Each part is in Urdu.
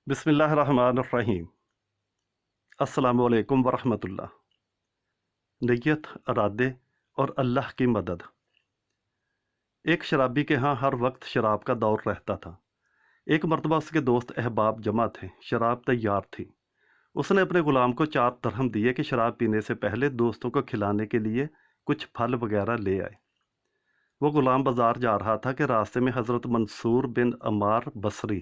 بسم اللہ الرحمن الرحیم۔ السلام علیکم ورحمۃ اللہ۔ نیت، ارادے اور اللہ کی مدد۔ ایک شرابی کے ہاں ہر وقت شراب کا دور رہتا تھا۔ ایک مرتبہ اس کے دوست احباب جمع تھے، شراب تیار تھی۔ اس نے اپنے غلام کو 4 درہم دیے کہ شراب پینے سے پہلے دوستوں کو کھلانے کے لیے کچھ پھل وغیرہ لے آئے۔ وہ غلام بازار جا رہا تھا کہ راستے میں حضرت منصور بن عمار بصری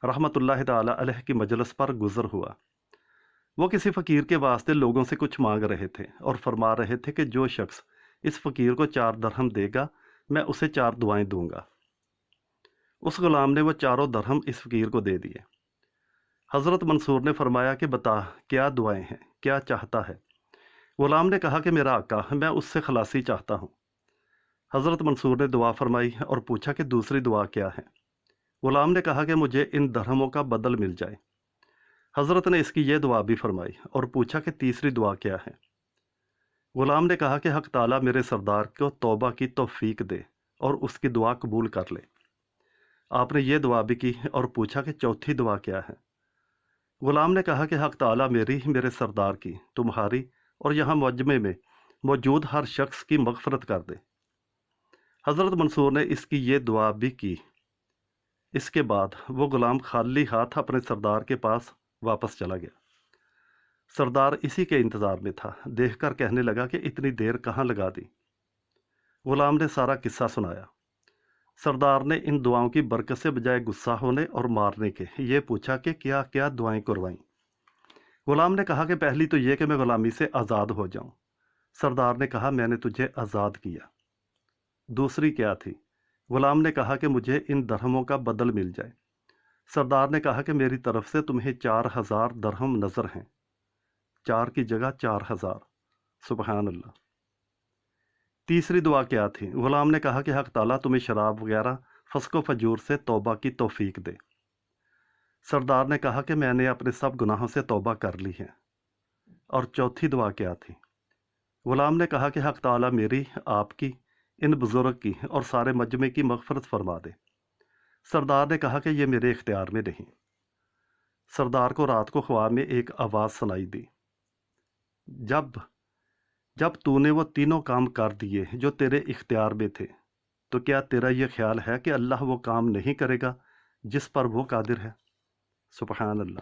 رحمۃ اللہ تعالی علیہ کی مجلس پر گزر ہوا۔ وہ کسی فقیر کے واسطے لوگوں سے کچھ مانگ رہے تھے اور فرما رہے تھے کہ جو شخص اس فقیر کو 4 درہم دے گا میں اسے 4 دعائیں دوں گا۔ اس غلام نے وہ 4 درہم اس فقیر کو دے دیے۔ حضرت منصور نے فرمایا کہ بتا کیا دعائیں ہیں، کیا چاہتا ہے؟ غلام نے کہا کہ میرا آقا، میں اس سے خلاصی چاہتا ہوں۔ حضرت منصور نے دعا فرمائی اور پوچھا کہ دوسری دعا کیا ہے؟ غلام نے کہا کہ مجھے ان درہموں کا بدل مل جائے۔ حضرت نے اس کی یہ دعا بھی فرمائی اور پوچھا کہ تیسری دعا کیا ہے؟ غلام نے کہا کہ حق تعالیٰ میرے سردار کو توبہ کی توفیق دے اور اس کی دعا قبول کر لے۔ آپ نے یہ دعا بھی کی اور پوچھا کہ چوتھی دعا کیا ہے؟ غلام نے کہا کہ حق تعالیٰ میرے سردار کی، تمہاری اور یہاں مجمع میں موجود ہر شخص کی مغفرت کر دے۔ حضرت منصور نے اس کی یہ دعا بھی کی۔ اس کے بعد وہ غلام خالی ہاتھ اپنے سردار کے پاس واپس چلا گیا۔ سردار اسی کے انتظار میں تھا، دیکھ کر کہنے لگا کہ اتنی دیر کہاں لگا دی؟ غلام نے سارا قصہ سنایا۔ سردار نے ان دعاؤں کی برکت سے بجائے غصہ ہونے اور مارنے کے یہ پوچھا کہ کیا کیا دعائیں کروائیں؟ غلام نے کہا کہ پہلی تو یہ کہ میں غلامی سے آزاد ہو جاؤں۔ سردار نے کہا میں نے تجھے آزاد کیا۔ دوسری کیا تھی؟ غلام نے کہا کہ مجھے ان درہموں کا بدل مل جائے۔ سردار نے کہا کہ میری طرف سے تمہیں 4000 درہم نظر ہیں۔ 4 کی جگہ 4000۔ سبحان اللہ۔ تیسری دعا کیا تھی؟ غلام نے کہا کہ حق تعالیٰ تمہیں شراب وغیرہ فسق و فجور سے توبہ کی توفیق دے۔ سردار نے کہا کہ میں نے اپنے سب گناہوں سے توبہ کر لی ہے۔ اور چوتھی دعا کیا تھی؟ غلام نے کہا کہ حق تعالیٰ میری، آپ کی، ان بزرگ کی اور سارے مجمع کی مغفرت فرما دے۔ سردار نے کہا کہ یہ میرے اختیار میں نہیں۔ سردار کو رات کو خواب میں ایک آواز سنائی دی، جب تو نے وہ تینوں کام کر دیے جو تیرے اختیار میں تھے تو کیا تیرا یہ خیال ہے کہ اللہ وہ کام نہیں کرے گا جس پر وہ قادر ہے؟ سبحان اللہ۔